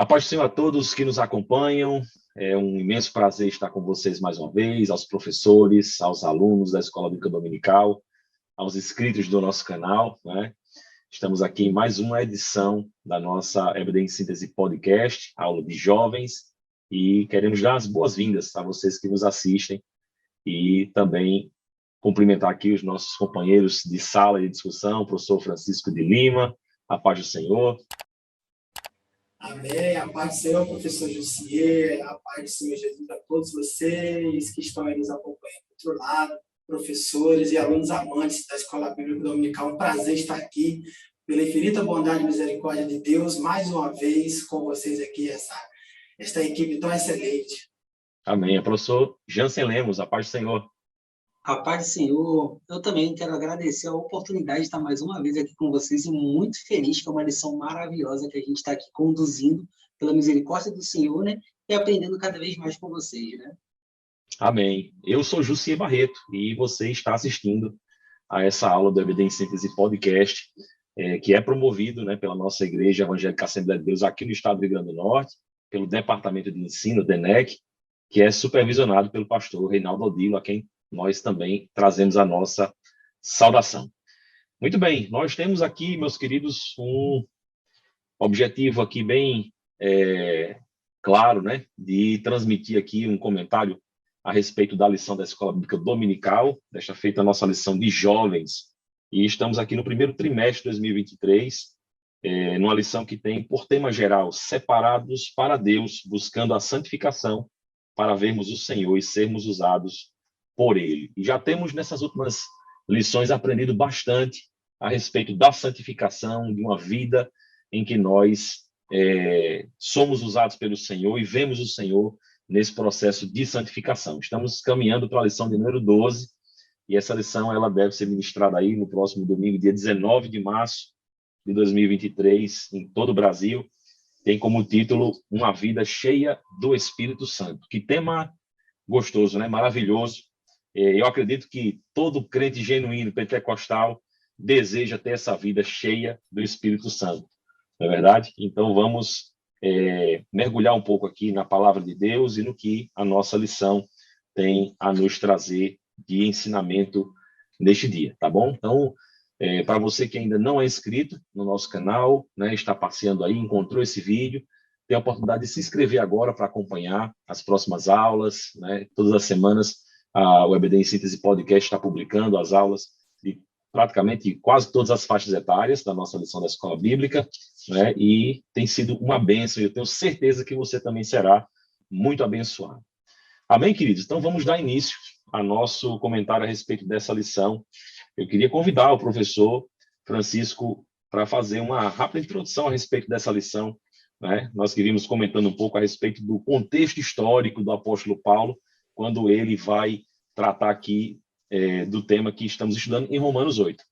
A paz do Senhor a todos que nos acompanham. É um imenso prazer estar com vocês mais uma vez, aos professores, aos alunos da Escola Bíblica Dominical, aos inscritos do nosso canal, né? Estamos aqui em mais uma edição da nossa EBD em Síntese Podcast, aula de jovens, e queremos dar as boas-vindas a vocês que nos assistem e também cumprimentar aqui os nossos companheiros de sala de discussão, o professor Francisco de Lima. A paz do Senhor. Amém. A paz do Senhor, professor Jussier, a paz do Senhor Jesus a todos vocês que estão aí nos acompanhando do outro lado, professores e alunos amantes da Escola Bíblica Dominical. Um prazer estar aqui, pela infinita bondade e misericórdia de Deus, mais uma vez com vocês aqui, esta equipe tão excelente. Amém. Professor Jansen Lemos, a paz do Senhor. A paz do Senhor. Eu também quero agradecer a oportunidade de estar mais uma vez aqui com vocês e muito feliz que é uma lição maravilhosa que a gente está aqui conduzindo pela misericórdia do Senhor, né? E aprendendo cada vez mais com vocês, né? Amém. Eu sou Jussier Barreto e você está assistindo a essa aula do EBD em Síntese Podcast, que é promovido, né, pela nossa Igreja Evangélica Assembleia de Deus aqui no estado do Rio Grande do Norte, pelo Departamento de Ensino, DENEC, que é supervisionado pelo pastor Reinaldo Odilo, a quem nós também trazemos a nossa saudação. Muito bem, nós temos aqui, meus queridos, um objetivo aqui bem claro, né, de transmitir aqui um comentário a respeito da lição da Escola Bíblica Dominical, desta feita a nossa lição de jovens, e estamos aqui no primeiro trimestre de 2023, numa lição que tem por tema geral, separados para Deus, buscando a santificação, para vermos o Senhor e sermos usados por Ele. E já temos nessas últimas lições aprendido bastante a respeito da santificação, de uma vida em que nós somos usados pelo Senhor e vemos o Senhor nesse processo de santificação. Estamos caminhando para a lição de número 12, e essa lição ela deve ser ministrada aí no próximo domingo, dia 19 de março de 2023, em todo o Brasil. Tem como título Uma Vida Cheia do Espírito Santo. Que tema gostoso, né? Maravilhoso. Eu acredito que todo crente genuíno pentecostal deseja ter essa vida cheia do Espírito Santo, não é verdade? Então vamos mergulhar um pouco aqui na palavra de Deus e no que a nossa lição tem a nos trazer de ensinamento neste dia, tá bom? Então, para você que ainda não é inscrito no nosso canal, né, está passeando aí, encontrou esse vídeo, tem a oportunidade de se inscrever agora para acompanhar as próximas aulas, né? Todas as semanas o EBD em Síntese Podcast está publicando as aulas de praticamente quase todas as faixas etárias da nossa lição da Escola Bíblica, né? E tem sido uma bênção, e eu tenho certeza que você também será muito abençoado. Amém, queridos? Então vamos dar início a nosso comentário a respeito dessa lição. Eu queria convidar o professor Francisco para fazer uma rápida introdução a respeito dessa lição, né? Nós queríamos comentando um pouco a respeito do contexto histórico do apóstolo Paulo, quando ele vai tratar aqui do tema que estamos estudando em Romanos 8.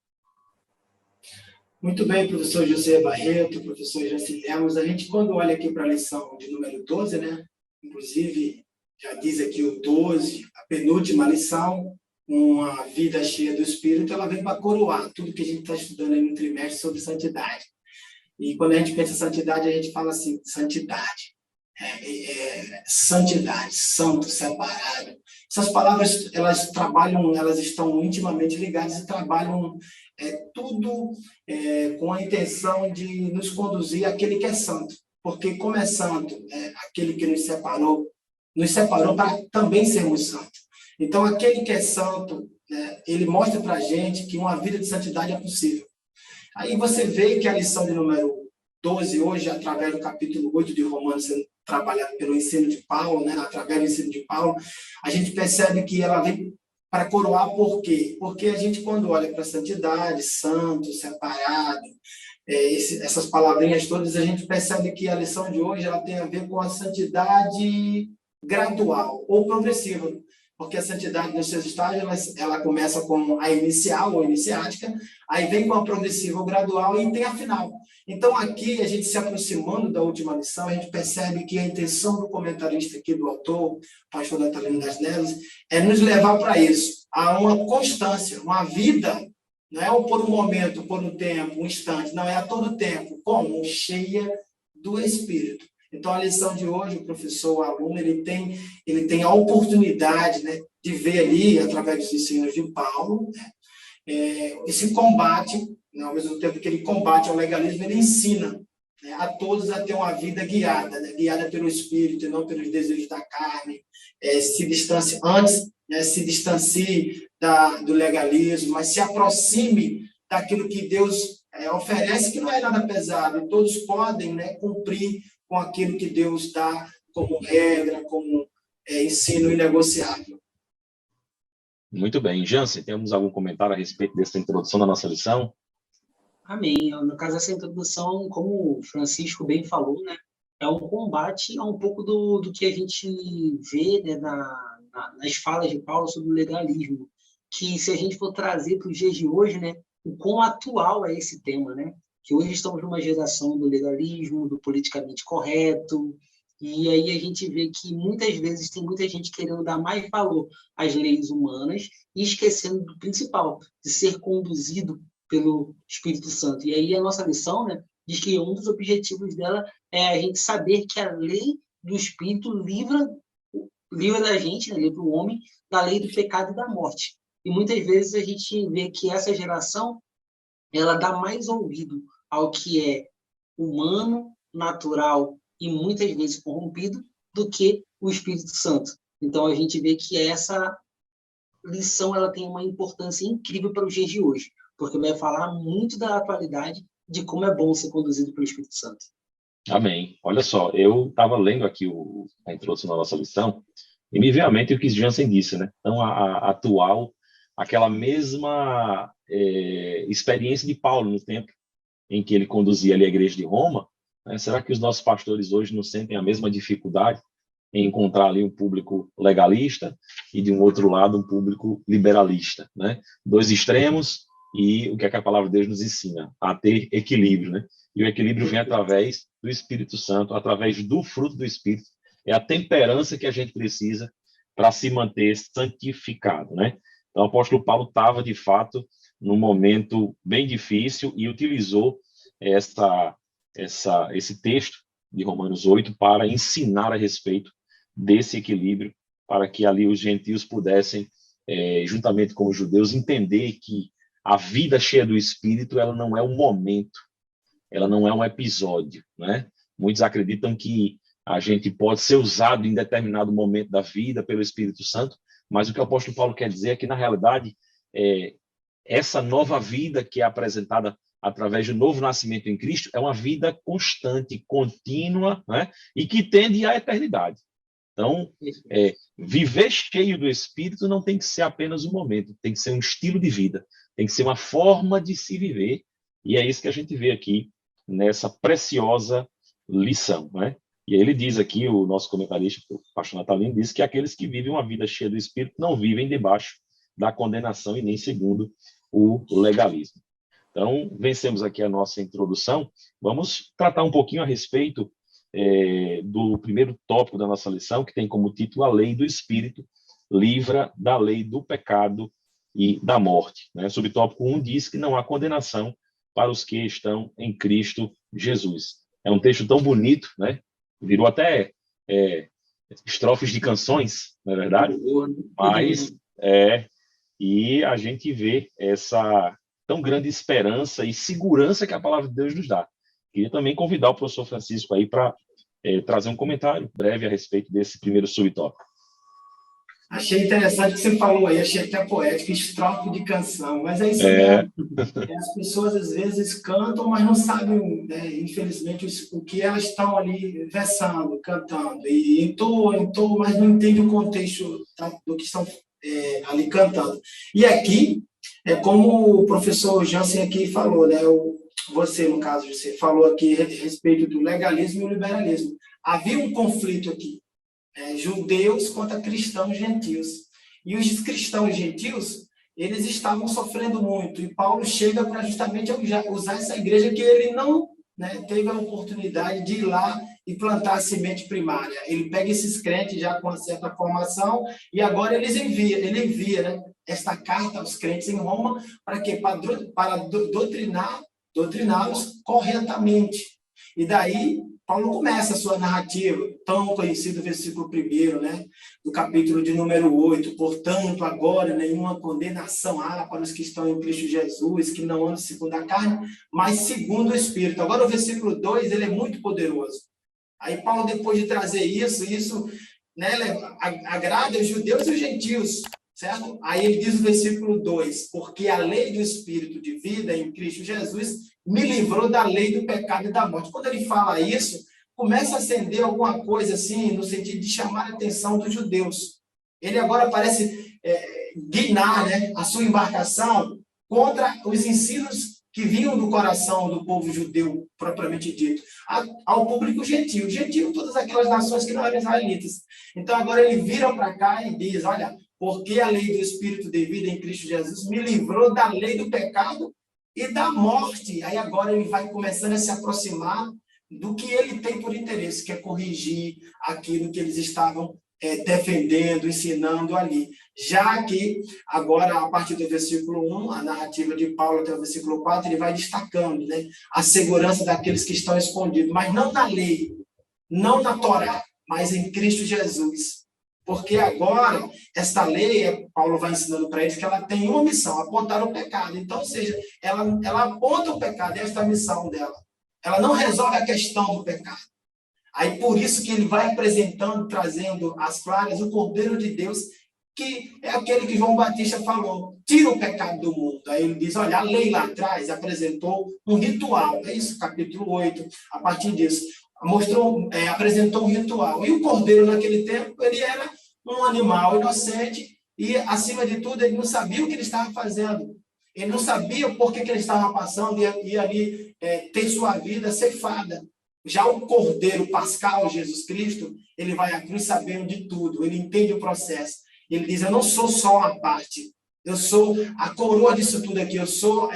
Muito bem, professor José Barreto, professor Jansen Lemos. A gente, quando olha aqui para a lição de número 12, né? Inclusive, já diz aqui o 12, a penúltima lição, uma vida cheia do Espírito, ela vem para coroar tudo que a gente está estudando aí no trimestre sobre santidade. E quando a gente pensa em santidade, a gente fala assim, santidade. Santidade, santo, separado. Essas palavras, elas trabalham, elas estão intimamente ligadas e trabalham tudo com a intenção de nos conduzir àquele que é santo. Porque como é santo, aquele que nos separou para também sermos santos. Então, aquele que é santo, ele mostra para a gente que uma vida de santidade é possível. Aí você vê que a lição de número 12, hoje, através do capítulo 8 de Romanos, sendo trabalhado pelo ensino de Paulo, né? Através do ensino de Paulo, a gente percebe que ela vem para coroar por quê? Porque a gente, quando olha para a santidade, santo, separado, essas palavrinhas todas, a gente percebe que a lição de hoje ela tem a ver com a santidade gradual ou progressiva. Porque a santidade nos seus estágios, ela começa com a inicial ou iniciática, aí vem com a progressiva ou gradual e tem a final. Então, aqui, a gente se aproximando da última lição, a gente percebe que a intenção do comentarista aqui, do autor, pastor Natalino das Neves, é nos levar para isso, a uma constância, uma vida, não é por um momento, por um tempo, um instante, não, é a todo tempo, como? Cheia do Espírito. Então, a lição de hoje, o professor, o aluno, ele tem a oportunidade, né, de ver ali, através dos ensinos de Paulo, esse combate, né, ao mesmo tempo que ele combate ao legalismo, ele ensina, né, a todos a ter uma vida guiada, né, guiada pelo Espírito e não pelos desejos da carne, se distancie antes, né, se distancie do legalismo, mas se aproxime daquilo que Deus oferece, que não é nada pesado, e todos podem, né, cumprir com aquilo que Deus dá como regra, como ensino inegociável. Muito bem. Jansen, temos algum comentário a respeito dessa introdução da nossa lição? Amém. No caso, essa introdução, como o Francisco bem falou, né, é um combate a um pouco do que a gente vê, né, nas falas de Paulo sobre o legalismo, que se a gente for trazer para os dias de hoje, né, o quão atual é esse tema, né? Que hoje estamos numa geração do legalismo, do politicamente correto, e aí a gente vê que muitas vezes tem muita gente querendo dar mais valor às leis humanas e esquecendo do principal, de ser conduzido pelo Espírito Santo. E aí a nossa lição, né, diz que um dos objetivos dela é a gente saber que a lei do Espírito livra da gente, né, livra o homem da lei do pecado e da morte. E muitas vezes a gente vê que essa geração ela dá mais ouvido ao que é humano, natural e muitas vezes corrompido do que o Espírito Santo. Então a gente vê que essa lição ela tem uma importância incrível para os dias de hoje, porque vai falar muito da atualidade de como é bom ser conduzido pelo Espírito Santo. Amém. Olha só, eu estava lendo aqui a introdução da nossa lição e me veio à mente o que Jansen disse, né? Então, a atual, aquela mesma experiência de Paulo no tempo em que ele conduzia ali a igreja de Roma, né? Será que os nossos pastores hoje não sentem a mesma dificuldade em encontrar ali um público legalista e, de um outro lado, um público liberalista, né? Dois extremos, e o que é que a palavra de Deus nos ensina? A ter equilíbrio, né? E o equilíbrio vem através do Espírito Santo, através do fruto do Espírito. É a temperança que a gente precisa para se manter santificado, né? Então, o apóstolo Paulo estava, de fato, num momento bem difícil e utilizou esse texto de Romanos 8 para ensinar a respeito desse equilíbrio, para que ali os gentios pudessem, juntamente com os judeus, entender que a vida cheia do Espírito, ela não é um momento, ela não é um episódio, né? Muitos acreditam que a gente pode ser usado em determinado momento da vida pelo Espírito Santo, mas o que o apóstolo Paulo quer dizer é que, na realidade, essa nova vida que é apresentada através do novo nascimento em Cristo é uma vida constante, contínua, né? E que tende à eternidade. Então, viver cheio do Espírito não tem que ser apenas um momento, tem que ser um estilo de vida, tem que ser uma forma de se viver, e é isso que a gente vê aqui nessa preciosa lição, né? E ele diz aqui, o nosso comentarista, o pastor Natalino, diz que aqueles que vivem uma vida cheia do Espírito não vivem debaixo da condenação e nem segundo o legalismo. Então, vencemos aqui a nossa introdução, vamos tratar um pouquinho a respeito do primeiro tópico da nossa lição, que tem como título a lei do Espírito, livra da lei do pecado e da morte. Né? Subtópico 1 diz que não há condenação para os que estão em Cristo Jesus. É um texto tão bonito, né? Virou até estrofes de canções, não é verdade? Mas, e a gente vê essa tão grande esperança e segurança que a palavra de Deus nos dá. Queria também convidar o professor Francisco aí para trazer um comentário breve a respeito desse primeiro subtópico. Achei interessante o que você falou aí, achei até poético, estrofe de canção, mas é isso mesmo. As pessoas às vezes cantam, mas não sabem, né, infelizmente, o que elas estão ali versando, cantando, e entoam, mas não entendem o contexto do que estão ali cantando. E aqui, como o professor Jansen aqui falou, né, você, no caso, você falou aqui a respeito do legalismo e o liberalismo. Havia um conflito aqui, judeus contra cristãos gentios. E os cristãos gentios, eles estavam sofrendo muito. E Paulo chega para justamente usar essa igreja que ele não, né, teve a oportunidade de ir lá e plantar a semente primária. Ele pega esses crentes já com uma certa formação e agora ele envia, né, esta carta aos crentes em Roma para quê? Para doutriná-los corretamente. E daí Paulo começa a sua narrativa, tão conhecido versículo 1, né, do capítulo de número 8. Portanto, agora nenhuma condenação há para os que estão em Cristo Jesus, que não andam segundo a carne, mas segundo o Espírito. Agora o versículo 2, ele é muito poderoso. Aí Paulo, depois de trazer isso, né, agrada os judeus e os gentios, certo? Aí ele diz o versículo 2, porque a lei do Espírito de vida em Cristo Jesus me livrou da lei do pecado e da morte. Quando ele fala isso, começa a acender alguma coisa assim, no sentido de chamar a atenção dos judeus. Ele agora parece guinar, né, a sua embarcação contra os ensinos que vinham do coração do povo judeu, propriamente dito, ao público gentil. Gentil, todas aquelas nações que não eram israelitas. Então, agora ele vira para cá e diz, olha, porque a lei do Espírito de vida em Cristo Jesus me livrou da lei do pecado e da morte. Aí agora ele vai começando a se aproximar do que ele tem por interesse, que é corrigir aquilo que eles estavam defendendo, ensinando ali. Já que agora, a partir do versículo 1, a narrativa de Paulo até o versículo 4, ele vai destacando, né, a segurança daqueles que estão escondidos, mas não na lei, não na Torá, mas em Cristo Jesus. Porque agora, esta lei, Paulo vai ensinando para eles que ela tem uma missão, apontar o pecado. Então, ou seja, ela aponta o pecado, esta é a missão dela. Ela não resolve a questão do pecado. Aí, por isso que ele vai apresentando, trazendo às claras o Cordeiro de Deus, que é aquele que João Batista falou, tira o pecado do mundo. Aí ele diz, olha, a lei lá atrás apresentou um ritual. É isso, capítulo 8, a partir disso. Apresentou um ritual. E o Cordeiro, naquele tempo, ele era um animal inocente e, acima de tudo, ele não sabia o que ele estava fazendo. Ele não sabia por que ele estava passando e ali ter sua vida ceifada. Já o Cordeiro Pascal, Jesus Cristo, ele vai à cruz sabendo de tudo, ele entende o processo. Ele diz, eu não sou só uma parte, eu sou a coroa disso tudo aqui, eu sou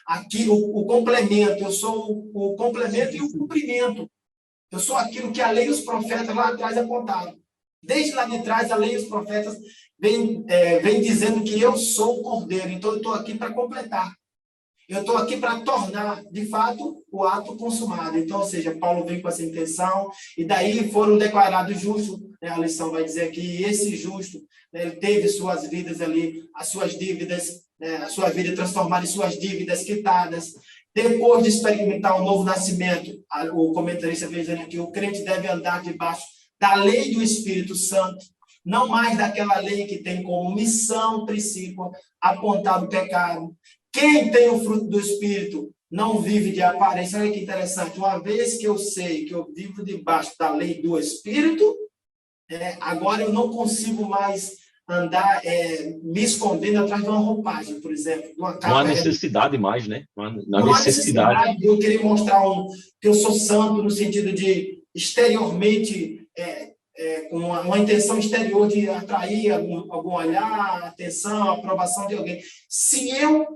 aqui o complemento, eu sou o complemento e o cumprimento. Eu sou aquilo que a lei e os profetas lá atrás apontaram. Desde lá de trás, a lei e os profetas vem dizendo que eu sou o Cordeiro, então eu estou aqui para completar. Eu estou aqui para tornar, de fato, o ato consumado. Então, ou seja, Paulo vem com essa intenção, e daí foram declarados justos, né? A lição vai dizer que esse justo, né, ele teve suas vidas ali, as suas dívidas, né, a sua vida transformada em suas dívidas quitadas. Depois de experimentar o novo nascimento, o comentarista vem dizendo que o crente deve andar debaixo da lei do Espírito Santo, não mais daquela lei que tem como missão, princípio, apontar o pecado. Quem tem o fruto do Espírito não vive de aparência. Olha que interessante. Uma vez que eu sei que eu vivo debaixo da lei do Espírito, agora eu não consigo mais andar me escondendo atrás de uma roupagem, por exemplo. De uma capa. Não há necessidade mais, né? Não há necessidade de eu querer mostrar que eu sou santo no sentido de exteriormente, com uma intenção exterior de atrair algum olhar, atenção, aprovação de alguém. Se eu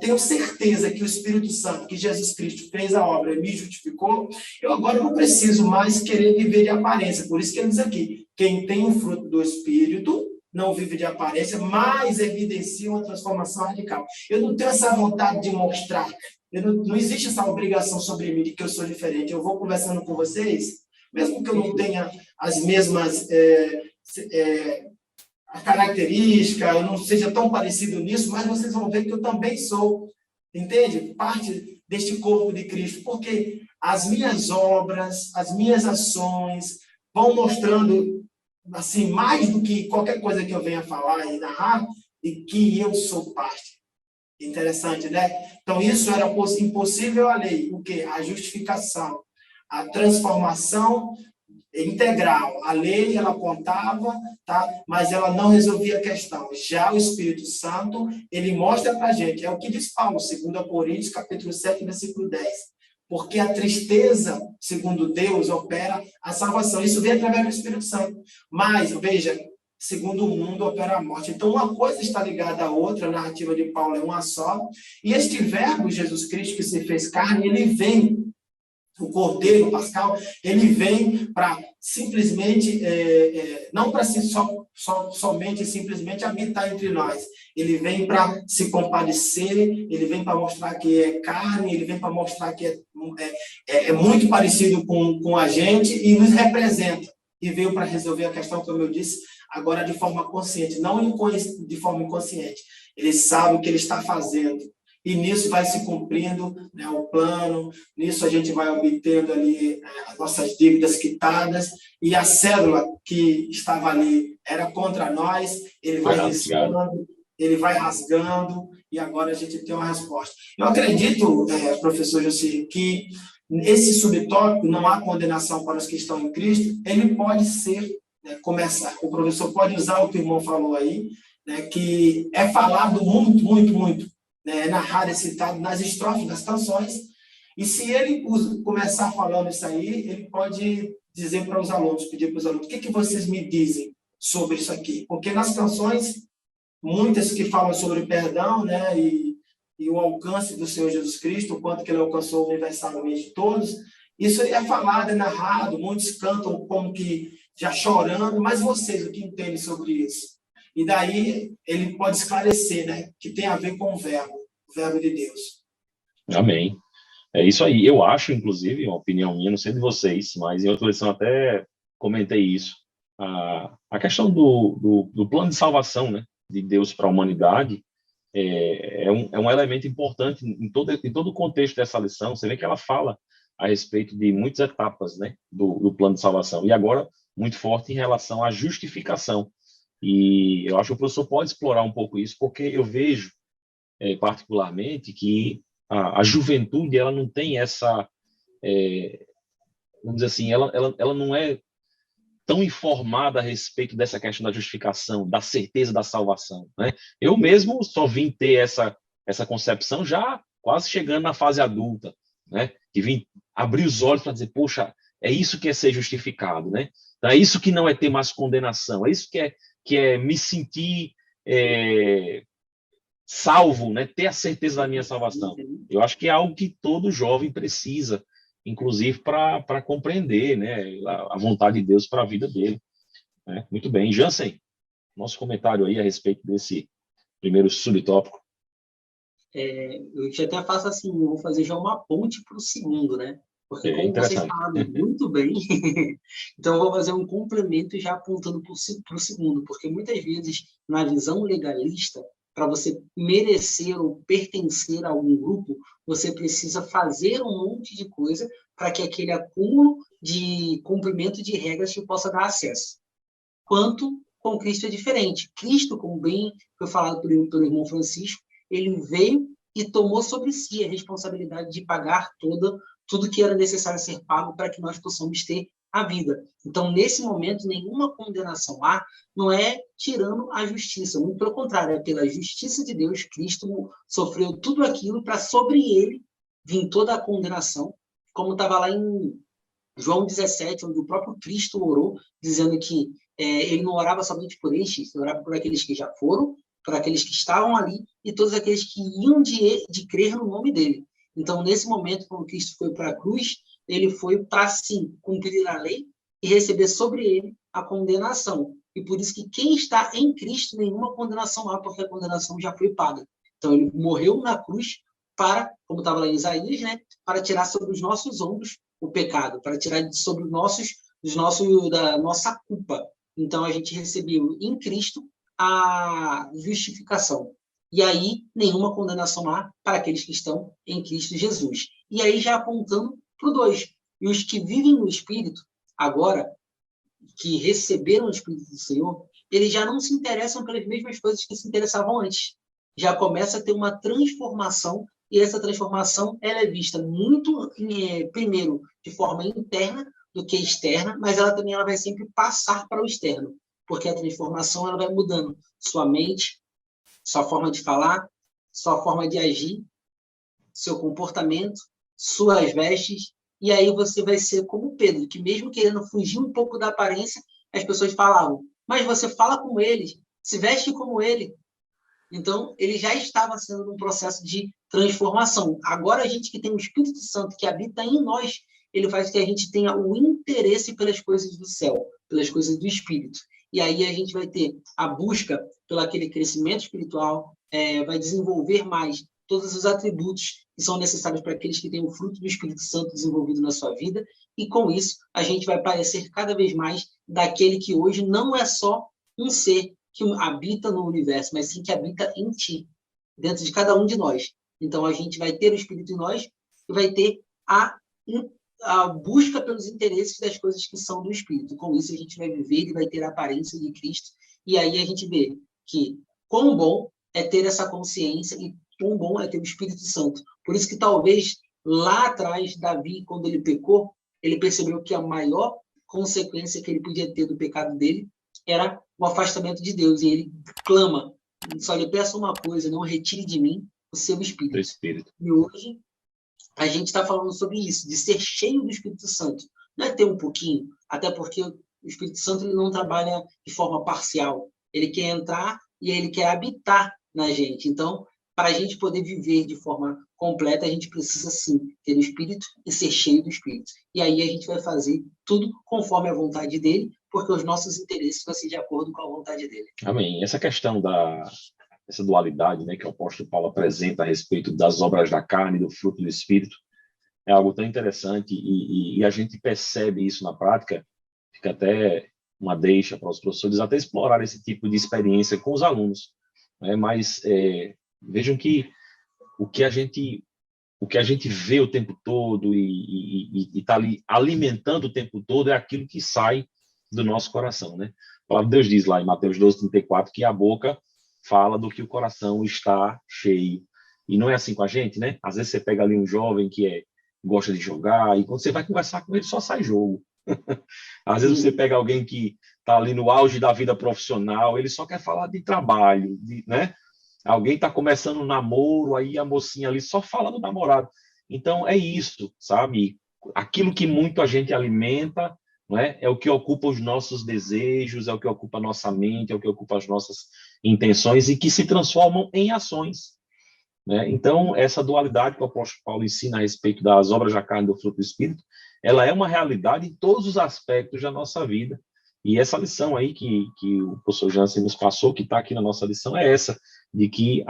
tenho certeza que o Espírito Santo, que Jesus Cristo fez a obra e me justificou, eu agora não preciso mais querer viver de aparência. Por isso que ele diz aqui, quem tem o fruto do Espírito não vive de aparência, mas evidencia uma transformação radical. Eu não tenho essa vontade de mostrar, não existe essa obrigação sobre mim de que eu sou diferente. Eu vou conversando com vocês, mesmo que eu não tenha as mesmas características, eu não seja tão parecido nisso, mas vocês vão ver que eu também sou, entende? Parte deste corpo de Cristo, porque as minhas obras, as minhas ações vão mostrando, assim, mais do que qualquer coisa que eu venha falar e narrar, de que eu sou parte. Interessante, né? Então, isso era impossível à lei. O quê? A justificação, a transformação integral. A lei, ela apontava, tá? Mas ela não resolvia a questão. Já o Espírito Santo, ele mostra para a gente, é o que diz Paulo, 2 Coríntios, capítulo 7, versículo 10. Porque a tristeza, segundo Deus, opera a salvação. Isso vem através do Espírito Santo. Mas, veja, segundo o mundo, opera a morte. Então, uma coisa está ligada à outra, a narrativa de Paulo é uma só. E este verbo, Jesus Cristo, que se fez carne, ele vem o Cordeiro Pascal, ele vem para simplesmente, não para somente simplesmente habitar entre nós. Ele vem para se compadecer, ele vem para mostrar que é carne, ele vem para mostrar que é muito parecido com a gente e nos representa. E veio para resolver a questão, como eu disse, agora de forma consciente, não de forma inconsciente. Ele sabe o que ele está fazendo. E nisso vai se cumprindo, né, o plano, nisso a gente vai obtendo ali as nossas dívidas quitadas, e a cédula que estava ali era contra nós, ele vai riscando, ele vai rasgando, e agora a gente tem uma resposta. Eu acredito, professor José, que esse subtópico, não há condenação para os que estão em Cristo, ele pode ser, começar, o professor pode usar o que o irmão falou aí, né, que é falado muito, muito, muito, narrado e citado nas estrofes das canções, e se ele começar falando isso aí, ele pode dizer para os alunos, pedir para os alunos, o que vocês me dizem sobre isso aqui? Porque nas canções, muitas que falam sobre perdão, né, e o alcance do Senhor Jesus Cristo, o quanto que ele alcançou universalmente todos, isso é falado, é narrado, muitos cantam como que já chorando, mas vocês, o que entendem sobre isso? E daí ele pode esclarecer, né, que tem a ver com o verbo de Deus. Amém. É isso aí. Eu acho, inclusive, uma opinião minha, não sei de vocês, mas em outra lição até comentei isso. A questão do plano de salvação, né, de Deus para a humanidade é um elemento importante em todo o contexto dessa lição. Você vê que ela fala a respeito de muitas etapas, né, do plano de salvação. E agora, muito forte em relação à justificação. E eu acho que o professor pode explorar um pouco isso, porque eu vejo, particularmente, que a juventude ela não tem essa, vamos dizer assim, ela não é tão informada a respeito dessa questão da justificação, da certeza da salvação, né? Eu mesmo só vim ter essa concepção já quase chegando na fase adulta, né? Que vim abrir os olhos para dizer, poxa, é isso que é ser justificado, né? Então, é isso que não é ter mais condenação, é isso que é me sentir salvo, né? Ter a certeza da minha salvação. Eu acho que é algo que todo jovem precisa, inclusive para compreender, né, a vontade de Deus para a vida dele. Né? Muito bem. Jansen, nosso comentário aí a respeito desse primeiro subtópico. Eu já até faço assim, eu vou fazer já uma ponte para o segundo, né? Porque como vocês falaram muito bem, então eu vou fazer um complemento já apontando para o segundo, porque muitas vezes, na visão legalista, para você merecer ou pertencer a algum grupo, você precisa fazer um monte de coisa para que aquele acúmulo de cumprimento de regras te possa dar acesso. Quanto com Cristo é diferente. Cristo, como bem foi falado pelo irmão Francisco, ele veio e tomou sobre si a responsabilidade de pagar tudo que era necessário ser pago para que nós possamos ter a vida. Então, nesse momento, nenhuma condenação há, não é tirando a justiça, muito pelo contrário, é pela justiça de Deus. Cristo sofreu tudo aquilo para sobre ele vir toda a condenação, como estava lá em João 17, onde o próprio Cristo orou, dizendo que ele não orava somente por estes, ele orava por aqueles que já foram, por aqueles que estavam ali e todos aqueles que iam de crer no nome dele. Então, nesse momento, quando Cristo foi para a cruz, ele foi para, sim, cumprir a lei e receber sobre ele a condenação. E por isso que quem está em Cristo, nenhuma condenação há, porque a condenação já foi paga. Então, ele morreu na cruz para, como estava lá em Isaías, né, para tirar sobre os nossos ombros o pecado, para tirar sobre da nossa culpa. Então, a gente recebeu em Cristo a justificação. E aí, nenhuma condenação há para aqueles que estão em Cristo Jesus. E aí, já apontando para o 2. E os que vivem no Espírito, agora, que receberam o Espírito do Senhor, eles já não se interessam pelas mesmas coisas que se interessavam antes. Já começa a ter uma transformação, e essa transformação ela é vista muito, primeiro, de forma interna do que externa, mas ela também vai sempre passar para o externo, porque a transformação ela vai mudando sua mente, sua forma de falar, sua forma de agir, seu comportamento, suas vestes, e aí você vai ser como Pedro, que mesmo querendo fugir um pouco da aparência, as pessoas falavam, mas você fala como eles, se veste como ele. Então, ele já estava sendo num processo de transformação. Agora, a gente que tem o Espírito Santo que habita em nós, ele faz com que a gente tenha o interesse pelas coisas do céu, pelas coisas do Espírito. E aí a gente vai ter a busca pelo aquele crescimento espiritual, vai desenvolver mais todos os atributos que são necessários para aqueles que têm o fruto do Espírito Santo desenvolvido na sua vida, e com isso a gente vai parecer cada vez mais daquele que hoje não é só um ser que habita no universo, mas sim que habita em ti, dentro de cada um de nós. Então a gente vai ter o Espírito em nós e vai ter a busca pelos interesses das coisas que são do Espírito. Com isso a gente vai viver e vai ter a aparência de Cristo, e aí a gente vê que quão bom é ter essa consciência e quão bom é ter o Espírito Santo. Por isso que talvez lá atrás, Davi, quando ele pecou, ele percebeu que a maior consequência que ele podia ter do pecado dele era o afastamento de Deus. E ele clama, só lhe peço uma coisa, não retire de mim o seu Espírito. E hoje a gente está falando sobre isso, de ser cheio do Espírito Santo. Não é ter um pouquinho, até porque o Espírito Santo ele não trabalha de forma parcial. Ele quer entrar e ele quer habitar na gente. Então, para a gente poder viver de forma completa, a gente precisa, sim, ter o Espírito e ser cheio do Espírito. E aí a gente vai fazer tudo conforme a vontade dele, porque os nossos interesses vão ser de acordo com a vontade dele. Amém. Essa questão essa dualidade, né, que o apóstolo Paulo apresenta a respeito das obras da carne e do fruto do Espírito, é algo tão interessante e a gente percebe isso na prática. Fica até uma deixa para os professores até explorar esse tipo de experiência com os alunos, né? Mas vejam que o que a gente vê o tempo todo e está ali alimentando o tempo todo é aquilo que sai do nosso coração, né? A palavra de Deus diz lá em Mateus 12:34 que a boca fala do que o coração está cheio. E não é assim com a gente, né? Às vezes você pega ali um jovem que gosta de jogar e quando você vai conversar com ele só sai jogo. Às vezes você pega alguém que está ali no auge da vida profissional, ele só quer falar de trabalho, né? Alguém está começando um namoro, aí a mocinha ali só fala do namorado. Então, é isso, sabe? Aquilo que muito a gente alimenta, né, é o que ocupa os nossos desejos, é o que ocupa a nossa mente, é o que ocupa as nossas intenções e que se transformam em ações, né? Então, essa dualidade que o apóstolo Paulo ensina a respeito das obras da carne e do fruto do Espírito, ela é uma realidade em todos os aspectos da nossa vida. E essa lição aí que o professor Jansen nos passou, que está aqui na nossa lição, é essa, de que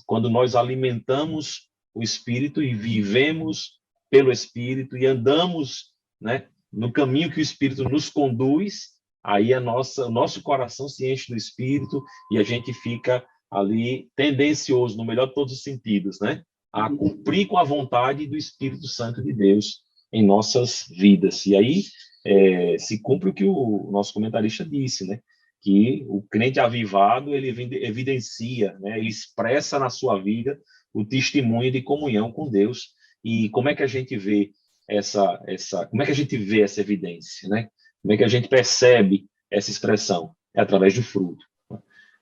quando nós alimentamos o Espírito e vivemos pelo Espírito e andamos, né, no caminho que o Espírito nos conduz, aí o nosso coração se enche do Espírito e a gente fica ali tendencioso, no melhor de todos os sentidos, né, a cumprir com a vontade do Espírito Santo de Deus em nossas vidas. E aí se cumpre o que o nosso comentarista disse, né, que o crente avivado, ele evidencia, né, ele expressa na sua vida o testemunho de comunhão com Deus. E como é que a gente vê como é que a gente vê essa evidência, né? Como é que a gente percebe essa expressão? É através do fruto.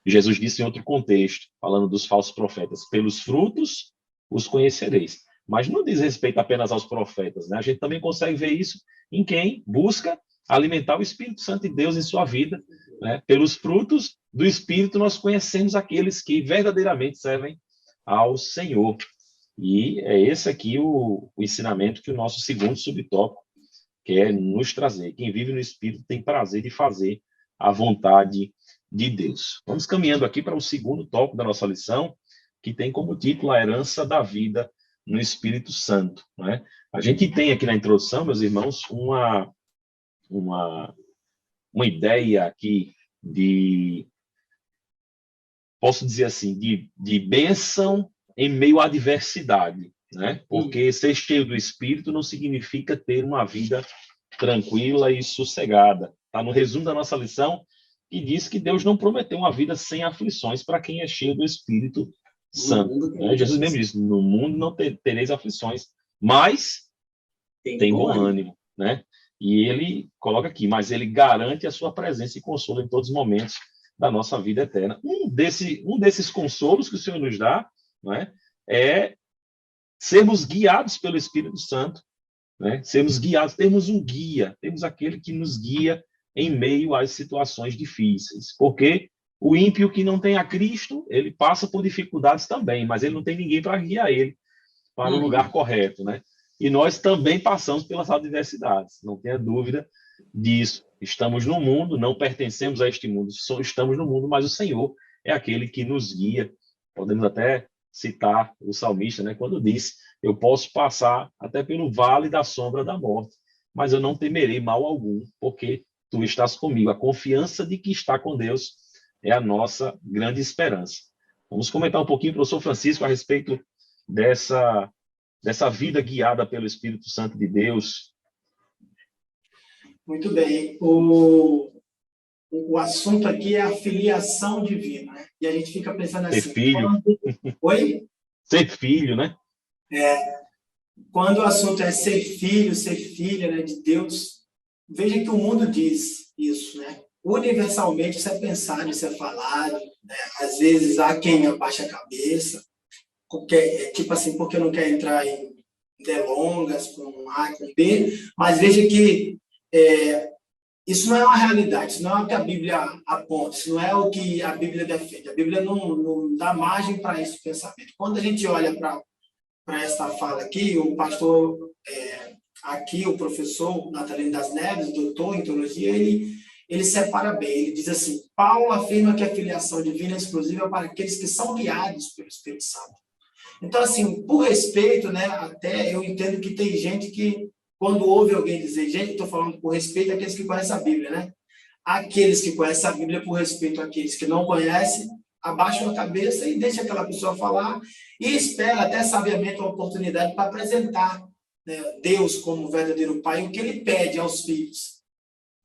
Jesus disse em outro contexto, falando dos falsos profetas, pelos frutos os conhecereis. Mas não diz respeito apenas aos profetas, né? A gente também consegue ver isso em quem busca alimentar o Espírito Santo de Deus em sua vida, né? Pelos frutos do Espírito nós conhecemos aqueles que verdadeiramente servem ao Senhor. E é esse aqui o ensinamento que o nosso segundo subtópico quer nos trazer. Quem vive no Espírito tem prazer de fazer a vontade de Deus. Vamos caminhando aqui para o segundo tópico da nossa lição, que tem como título a herança da vida no Espírito Santo, né? A gente tem aqui na introdução, meus irmãos, uma ideia aqui posso dizer assim, de bênção em meio à adversidade, né? Porque ser cheio do Espírito não significa ter uma vida tranquila e sossegada. Está no resumo da nossa lição, que diz que Deus não prometeu uma vida sem aflições para quem é cheio do Espírito Santo, né? Jesus mesmo disse, no mundo não tereis aflições, mas tem bom ânimo, né? E ele coloca aqui, mas ele garante a sua presença e consolo em todos os momentos da nossa vida eterna. Um desses consolos que o Senhor nos dá, né, é sermos guiados pelo Espírito Santo, né? Sermos guiados, temos um guia, temos aquele que nos guia em meio às situações difíceis, porque o ímpio que não tem a Cristo, ele passa por dificuldades também, mas ele não tem ninguém para guiar ele para o lugar correto, né? e nós também passamos pelas adversidades, não tenha dúvida disso. Estamos no mundo, não pertencemos a este mundo, só estamos no mundo, mas o Senhor é aquele que nos guia. Podemos até citar o salmista, né, quando diz: eu posso passar até pelo vale da sombra da morte, mas eu não temerei mal algum, porque tu estás comigo. A confiança de que está com Deus é a nossa grande esperança. Vamos comentar um pouquinho, professor Francisco, a respeito dessa vida guiada pelo Espírito Santo de Deus. Muito bem. O assunto aqui é a filiação divina, né? E a gente fica pensando assim... Ser filho. Oi? Ser filho, né? Quando o assunto é ser filho, ser filha, né, de Deus, veja que o mundo diz isso, né? Universalmente isso é pensado, isso é falado, né? Às vezes há quem abaixa a cabeça, tipo assim, porque não quer entrar em delongas com A, com B, mas veja que isso não é uma realidade, isso não é o que a Bíblia aponta, isso não é o que a Bíblia defende. A Bíblia não dá margem para esse pensamento. Quando a gente olha para esta fala aqui, o pastor, aqui, o professor Natalino das Neves, doutor em teologia, ele separa bem. Ele diz assim: Paulo afirma que a filiação divina é exclusiva para aqueles que são guiados pelo Espírito Santo. Então, assim, por respeito, né, até eu entendo que tem gente que, quando ouve alguém dizer, gente, estou falando por respeito àqueles que conhecem a Bíblia, né? Aqueles que conhecem a Bíblia, por respeito àqueles que não conhecem, abaixam a cabeça e deixa aquela pessoa falar e espera até sabiamente uma oportunidade para apresentar, né, Deus como verdadeiro Pai, o que Ele pede aos filhos.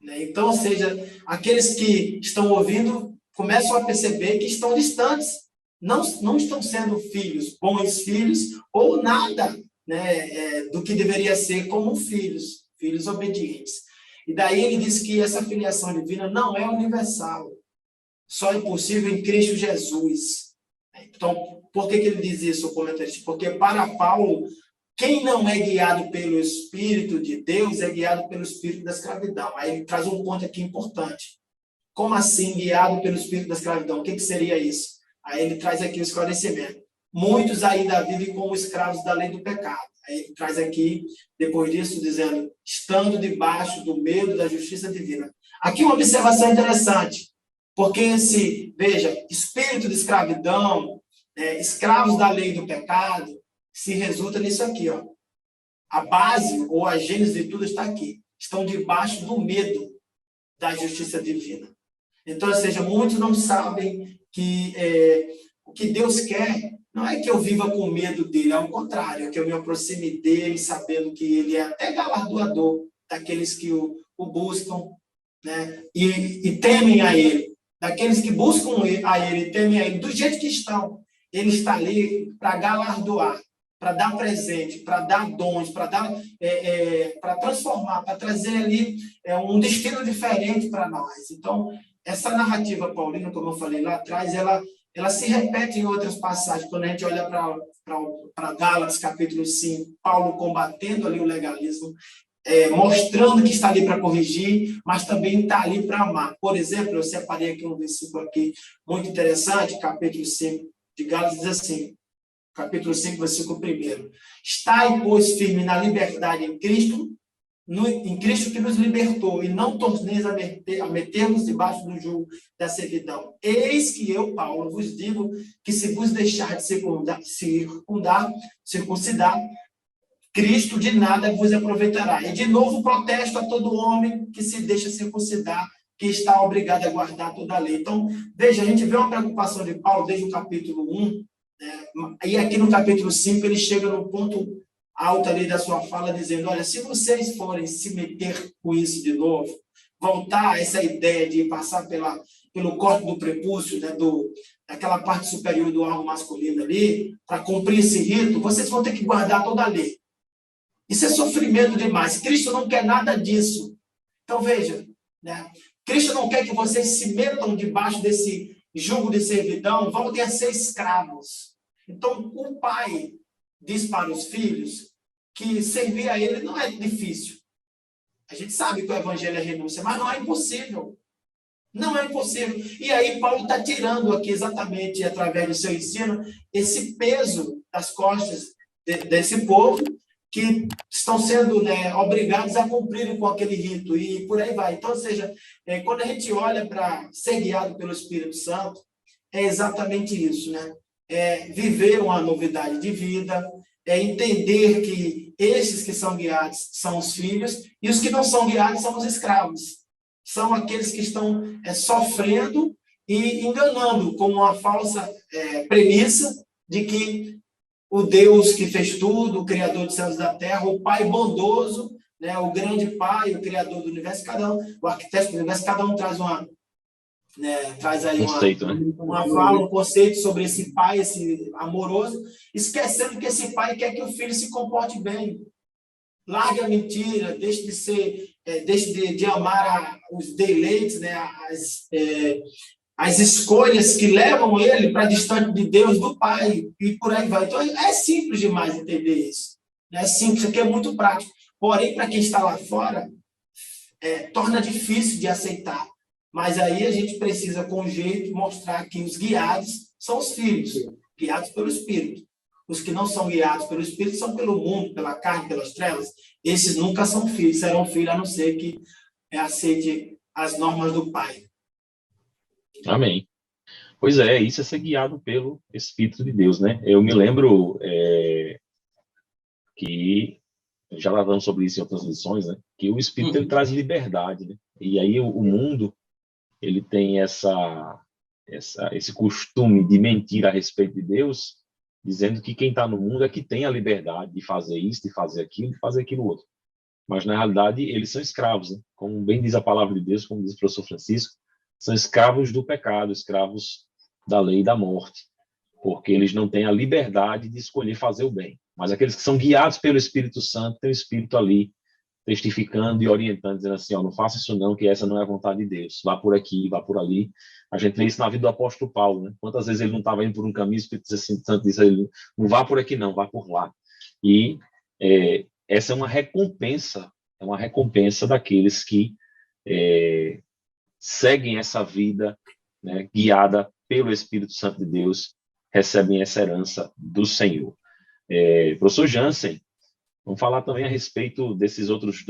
Né? Então, ou seja, aqueles que estão ouvindo começam a perceber que estão distantes, não estão sendo filhos, bons filhos, ou nada, né, do que deveria ser como filhos obedientes. E daí ele diz que essa filiação divina não é universal, só é possível em Cristo Jesus. Então, por que ele diz isso, o comentarista? Porque para Paulo, quem não é guiado pelo Espírito de Deus é guiado pelo Espírito da escravidão. Aí ele traz um ponto aqui importante. Como assim guiado pelo Espírito da escravidão? O que seria isso? Aí ele traz aqui o esclarecimento. Muitos ainda vivem como escravos da lei do pecado. Aí ele traz aqui, depois disso, dizendo, estando debaixo do medo da justiça divina. Aqui uma observação interessante, porque veja, espírito de escravidão, escravos da lei do pecado, se resulta nisso aqui, ó. A base, ou a gênese de tudo está aqui. Estão debaixo do medo da justiça divina. Então, ou seja, muitos não sabem que o que Deus quer não é que eu viva com medo dele, ao contrário, é que eu me aproxime dele, sabendo que ele é até galardoador daqueles que o buscam, né? E temem a ele. Daqueles que buscam a ele e temem a ele, do jeito que estão. Ele está ali para galardoar, para dar presente, para dar dons, para transformar, para trazer ali um destino diferente para nós. Então, essa narrativa paulina, como eu falei lá atrás, ela se repete em outras passagens. Quando a gente olha para Gálatas, capítulo 5, Paulo combatendo ali o legalismo, mostrando que está ali para corrigir, mas também está ali para amar. Por exemplo, eu separei aqui um versículo aqui muito interessante, capítulo 5 de Gálatas, diz assim, capítulo 5, versículo 1. Estai, pois, firme na liberdade em Cristo que nos libertou, e não torneis a meter-nos debaixo do jugo da servidão. Eis que eu, Paulo, vos digo que se vos deixar de circuncidar, Cristo de nada vos aproveitará. E de novo protesto a todo homem que se deixa circuncidar, que está obrigado a guardar toda a lei. Então, veja, a gente vê uma preocupação de Paulo desde o capítulo 1, né? E aqui no capítulo 5 ele chega no ponto alto ali da sua fala, dizendo, olha, se vocês forem se meter com isso de novo, voltar a essa ideia de passar pelo corte do prepúcio, né, daquela parte superior do órgão masculino ali, para cumprir esse rito, vocês vão ter que guardar toda a lei. Isso é sofrimento demais. Cristo não quer nada disso. Então, veja, né? Cristo não quer que vocês se metam debaixo desse jugo de servidão, voltem a ser escravos. Então, o pai diz para os filhos que servir a ele não é difícil. A gente sabe que o evangelho é renúncia, mas não é impossível. Não é impossível. E aí Paulo está tirando aqui exatamente, através do seu ensino, esse peso das costas desse povo, que estão sendo, né, obrigados a cumprir com aquele rito, e por aí vai. Então, ou seja, quando a gente olha para ser guiado pelo Espírito Santo, é exatamente isso, né? Viver uma novidade de vida, entender que esses que são guiados são os filhos, e os que não são guiados são os escravos. São aqueles que estão sofrendo e enganando com uma falsa premissa de que o Deus que fez tudo, o Criador dos céus e da terra, o Pai bondoso, né, o grande Pai, o Criador do universo, cada um, o arquiteto do universo, cada um traz traz aí conceito, né? uma fala, um conceito sobre esse Pai, esse amoroso, esquecendo que esse Pai quer que o filho se comporte bem. Largue a mentira, deixe de amar os deleites, né, as escolhas que levam ele para distante de Deus, do Pai, e por aí vai. Então, é simples demais entender isso. É simples, isso aqui é muito prático. Porém, para quem está lá fora, torna difícil de aceitar. Mas aí a gente precisa, com jeito, mostrar que os guiados são os filhos, guiados pelo Espírito. Os que não são guiados pelo Espírito são pelo mundo, pela carne, pelas trevas. Esses nunca são filhos, serão filhos, a não ser que aceite as normas do Pai. Amém. Pois é, isso é ser guiado pelo Espírito de Deus, né? Eu me lembro que, já falamos sobre isso em outras lições, né? Que o Espírito ele traz liberdade, né? E aí o mundo, ele tem esse costume de mentir a respeito de Deus, dizendo que quem está no mundo é que tem a liberdade de fazer isso, de fazer aquilo, de fazer aquilo outro. Mas, na realidade, eles são escravos, né? Como bem diz a palavra de Deus, como diz o professor Francisco, são escravos do pecado, escravos da lei e da morte, porque eles não têm a liberdade de escolher fazer o bem. Mas aqueles que são guiados pelo Espírito Santo, tem o Espírito ali testificando e orientando, dizendo assim, não faça isso não, que essa não é a vontade de Deus. Vá por aqui, vá por ali. A gente vê isso na vida do apóstolo Paulo, né? Quantas vezes ele não estava indo por um caminho, o Espírito Santo disse a ele, não vá por aqui não, vá por lá. E essa é uma recompensa daqueles que seguem essa vida, né, guiada pelo Espírito Santo de Deus, recebem essa herança do Senhor. Professor Jansen, vamos falar também a respeito desses outros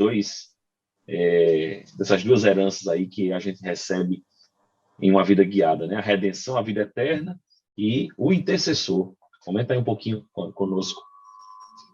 dessas duas heranças aí que a gente recebe em uma vida guiada, né? A redenção, a vida eterna e o intercessor. Comenta aí um pouquinho conosco.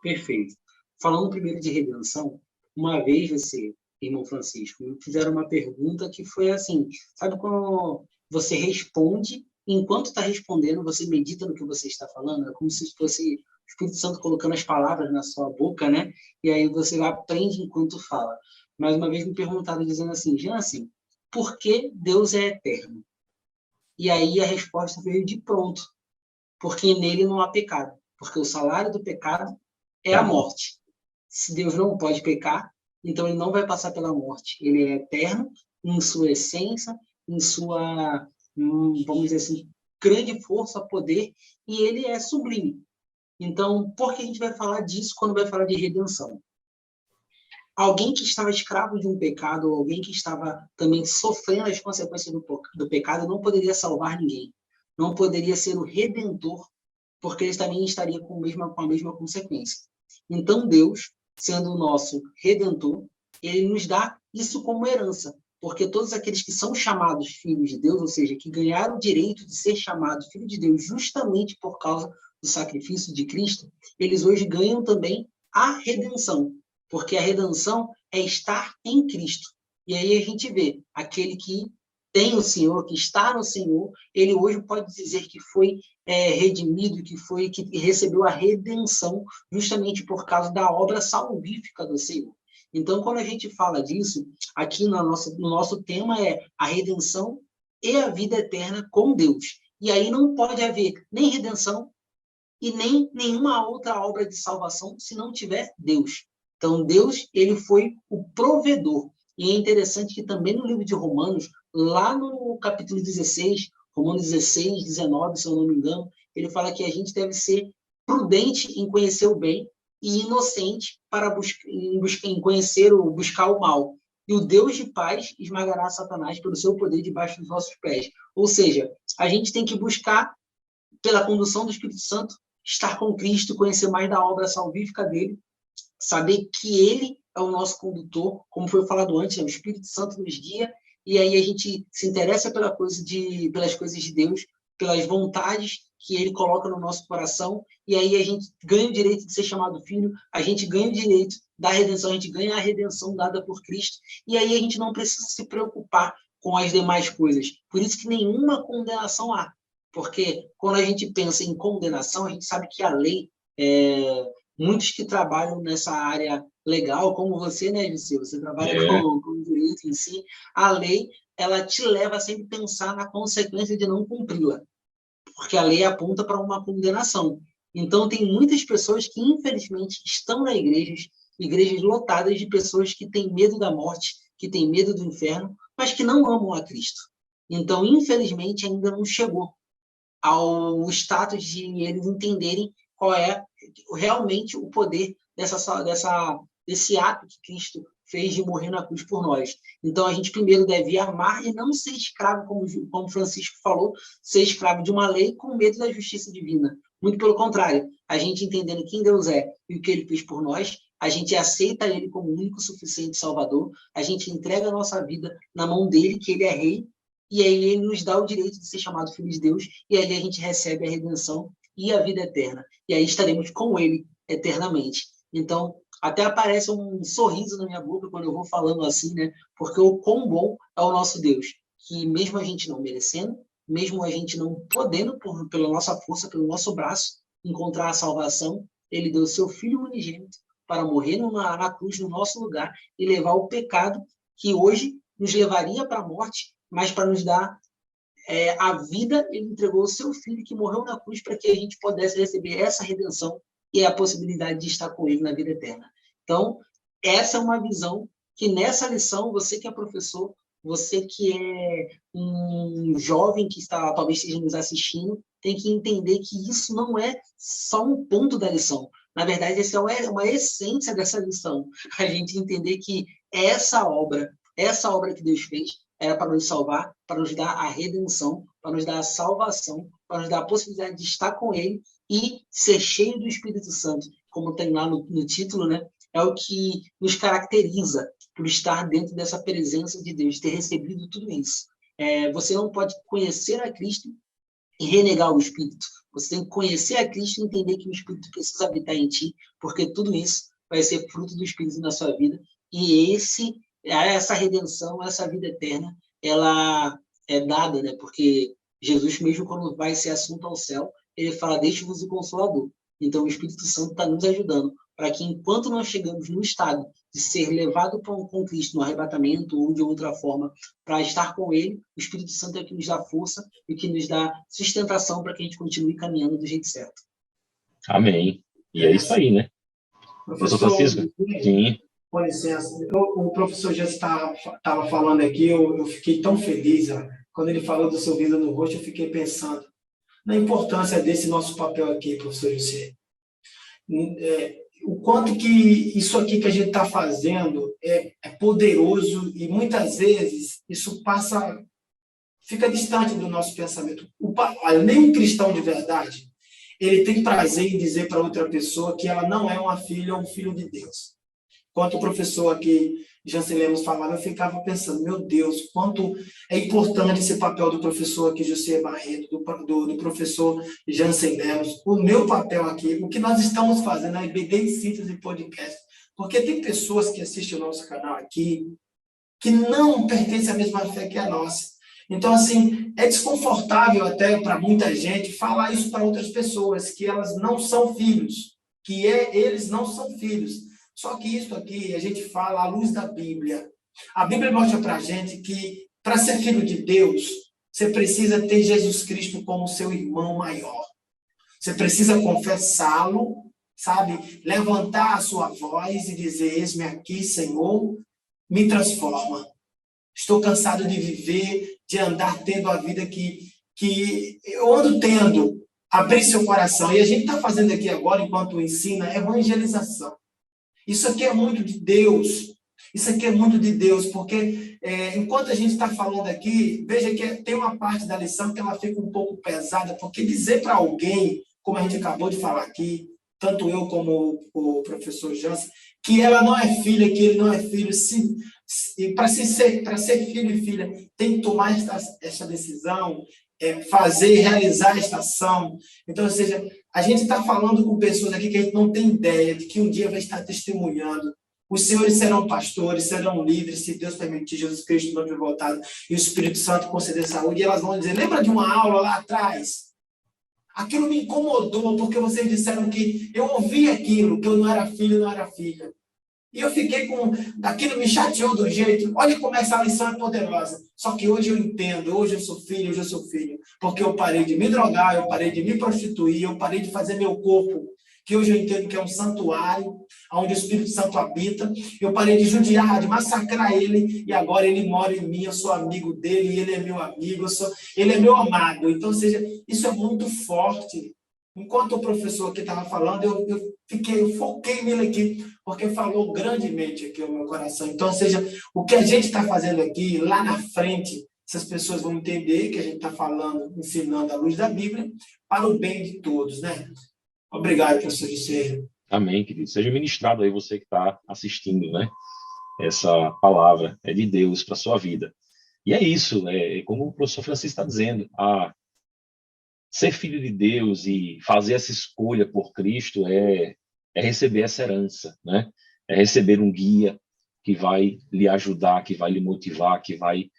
Perfeito. Falando primeiro de redenção, uma vez você, irmão Francisco, me fizeram uma pergunta que foi assim, sabe quando você responde, enquanto está respondendo, você medita no que você está falando? É como se fosse o Espírito Santo colocando as palavras na sua boca, né? E aí você aprende enquanto fala. Mais uma vez me perguntaram dizendo assim, Jansen, por que Deus é eterno? E aí a resposta veio de pronto, porque nele não há pecado, porque o salário do pecado é a morte. Se Deus não pode pecar, então ele não vai passar pela morte. Ele é eterno em sua essência, em sua, vamos dizer assim, grande força, poder, e ele é sublime. Então, por que a gente vai falar disso quando vai falar de redenção? Alguém que estava escravo de um pecado, ou alguém que estava também sofrendo as consequências do pecado, não poderia salvar ninguém. Não poderia ser o redentor, porque ele também estaria com a mesma consequência. Então, Deus, sendo o nosso redentor, ele nos dá isso como herança, porque todos aqueles que são chamados filhos de Deus, ou seja, que ganharam o direito de ser chamados filhos de Deus justamente por causa do sacrifício de Cristo, eles hoje ganham também a redenção, porque a redenção é estar em Cristo. E aí a gente vê aquele que tem o Senhor, que está no Senhor, ele hoje pode dizer que foi redimido, que recebeu a redenção justamente por causa da obra salvífica do Senhor. Então, quando a gente fala disso, aqui no nosso tema é a redenção e a vida eterna com Deus. E aí não pode haver nem redenção e nem nenhuma outra obra de salvação se não tiver Deus. Então, Deus, ele foi o provedor. E é interessante que também no livro de Romanos, lá no capítulo 16, Romanos 16, 19, se eu não me engano, ele fala que a gente deve ser prudente em conhecer o bem e inocente em buscar o mal. E o Deus de paz esmagará Satanás pelo seu poder debaixo dos nossos pés. Ou seja, a gente tem que buscar, pela condução do Espírito Santo, estar com Cristo, conhecer mais da obra salvífica dele, saber que Ele é o nosso condutor, como foi falado antes, né? O Espírito Santo nos guia, e aí a gente se interessa pelas coisas de Deus, pelas vontades que Ele coloca no nosso coração, e aí a gente ganha o direito de ser chamado filho, a gente ganha o direito da redenção, a gente ganha a redenção dada por Cristo, e aí a gente não precisa se preocupar com as demais coisas. Por isso que nenhuma condenação há, porque quando a gente pensa em condenação, a gente sabe que a lei, muitos que trabalham nessa área legal, como você, né, Gisele? Você trabalha com direito em si, a lei, ela te leva a sempre pensar na consequência de não cumpri-la, porque a lei aponta para uma condenação. Então, tem muitas pessoas que, infelizmente, estão nas igrejas lotadas de pessoas que têm medo da morte, que têm medo do inferno, mas que não amam a Cristo. Então, infelizmente, ainda não chegou ao status de eles entenderem qual é realmente o poder desse ato que Cristo fez de morrer na cruz por nós. Então, a gente primeiro deve amar e não ser escravo, como Francisco falou, ser escravo de uma lei com medo da justiça divina. Muito pelo contrário, a gente entendendo quem Deus é e o que Ele fez por nós, a gente aceita Ele como o único suficiente Salvador, a gente entrega a nossa vida na mão dEle, que Ele é Rei, e aí Ele nos dá o direito de ser chamado Filho de Deus, e aí a gente recebe a redenção e a vida eterna. E aí estaremos com Ele eternamente. Então, até aparece um sorriso na minha boca quando eu vou falando assim, né? Porque o quão bom é o nosso Deus, que mesmo a gente não merecendo, mesmo a gente não podendo, pela nossa força, pelo nosso braço, encontrar a salvação, Ele deu o seu Filho unigênito para morrer na cruz, no nosso lugar, e levar o pecado que hoje nos levaria para a morte, mas para nos dar a vida, Ele entregou o seu Filho que morreu na cruz para que a gente pudesse receber essa redenção e a possibilidade de estar com Ele na vida eterna. Então, essa é uma visão que nessa lição, você que é professor, você que é um jovem que está, talvez esteja nos assistindo, tem que entender que isso não é só um ponto da lição. Na verdade, essa é uma essência dessa lição. A gente entender que essa obra que Deus fez, era para nos salvar, para nos dar a redenção, para nos dar a salvação, para nos dar a possibilidade de estar com Ele e ser cheio do Espírito Santo, como tem lá no título, né? É o que nos caracteriza por estar dentro dessa presença de Deus, ter recebido tudo isso. Você não pode conhecer a Cristo e renegar o Espírito. Você tem que conhecer a Cristo e entender que o Espírito precisa habitar em ti, porque tudo isso vai ser fruto do Espírito na sua vida. E essa redenção, essa vida eterna, ela é dada, né? Porque Jesus, mesmo quando vai ser assunto ao céu, ele fala, deixe-vos o Consolador. Então, o Espírito Santo está nos ajudando para que, enquanto nós chegamos no estado de ser levado com Cristo no arrebatamento ou de outra forma, para estar com Ele, o Espírito Santo é o que nos dá força e que nos dá sustentação para que a gente continue caminhando do jeito certo. Amém. E é isso aí, né? Professor Francisco? Sim. Com licença, o professor já estava falando aqui, eu fiquei tão feliz, ó, quando ele falou do sorriso no rosto, eu fiquei pensando na importância desse nosso papel aqui, professor José. O quanto que isso aqui que a gente está fazendo é poderoso e muitas vezes isso fica distante do nosso pensamento. Nem um cristão de verdade, ele tem prazer em dizer para outra pessoa que ela não é uma filha ou um filho de Deus. Enquanto o professor aqui, Jansen Lemos, falava, eu ficava pensando, meu Deus, quanto é importante esse papel do professor aqui, José Barreto, do professor Jansen Lemos, o meu papel aqui, o que nós estamos fazendo, a IBD em Síntese Podcast, porque tem pessoas que assistem o nosso canal aqui que não pertencem à mesma fé que a nossa. Então, assim, é desconfortável até para muita gente falar isso para outras pessoas, que elas não são filhos, eles não são filhos. Só que isso aqui a gente fala à luz da Bíblia. A Bíblia mostra para a gente que, para ser filho de Deus, você precisa ter Jesus Cristo como seu irmão maior. Você precisa confessá-lo, sabe? Levantar a sua voz e dizer, eis-me aqui, Senhor, me transforma. Estou cansado de viver, de andar tendo a vida que eu ando tendo. Abrir seu coração. E a gente está fazendo aqui agora, enquanto ensina, evangelização. Isso aqui é muito de Deus. Isso aqui é muito de Deus, porque enquanto a gente está falando aqui, veja que tem uma parte da lição que ela fica um pouco pesada, porque dizer para alguém, como a gente acabou de falar aqui, tanto eu como o professor Jansen, que ela não é filha, que ele não é filho. E para ser filho e filha, tem que tomar essa decisão, fazer, realizar esta ação. Então, ou seja, a gente está falando com pessoas aqui que a gente não tem ideia de que um dia vai estar testemunhando. Os senhores serão pastores, serão líderes, se Deus permitir, Jesus Cristo não ter voltado, e o Espírito Santo conceder saúde, e elas vão dizer, lembra de uma aula lá atrás? Aquilo me incomodou, porque vocês disseram que eu ouvi aquilo, que eu não era filho, não era filha. E eu fiquei com... Aquilo me chateou do jeito... Olha como essa lição é poderosa. Só que hoje eu entendo, hoje eu sou filho, hoje eu sou filho. Porque eu parei de me drogar, eu parei de me prostituir, eu parei de fazer meu corpo, que hoje eu entendo que é um santuário, onde o Espírito Santo habita. Eu parei de judiar, de massacrar ele, e agora ele mora em mim, eu sou amigo dele, e ele é meu amigo, ele é meu amado. Então, ou seja, isso é muito forte. Enquanto o professor aqui estava falando, eu foquei nele aqui, porque falou grandemente aqui ao meu coração. Então, ou seja, o que a gente está fazendo aqui, lá na frente, essas pessoas vão entender que a gente está falando, ensinando à luz da Bíblia, para o bem de todos, né? Obrigado, professor Juscelio. Amém, querido. Seja ministrado aí você que está assistindo, né? Essa palavra é de Deus para a sua vida. E é isso, como o professor Francisco está dizendo, ser filho de Deus e fazer essa escolha por Cristo é receber essa herança, né? É receber um guia que vai lhe ajudar, que vai lhe motivar, que vai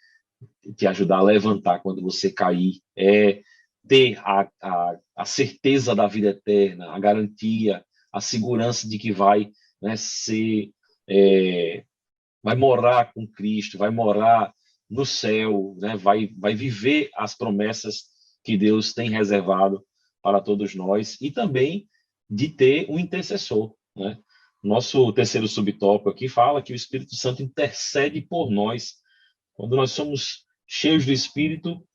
te ajudar a levantar quando você cair, é ter a certeza da vida eterna, a garantia, a segurança de que vai, né, vai morar com Cristo, vai morar no céu, né, vai viver as promessas que Deus tem reservado para todos nós, e também de ter um intercessor, né? Nosso terceiro subtópico aqui fala que o Espírito Santo intercede por nós. Quando nós somos cheios do Espírito,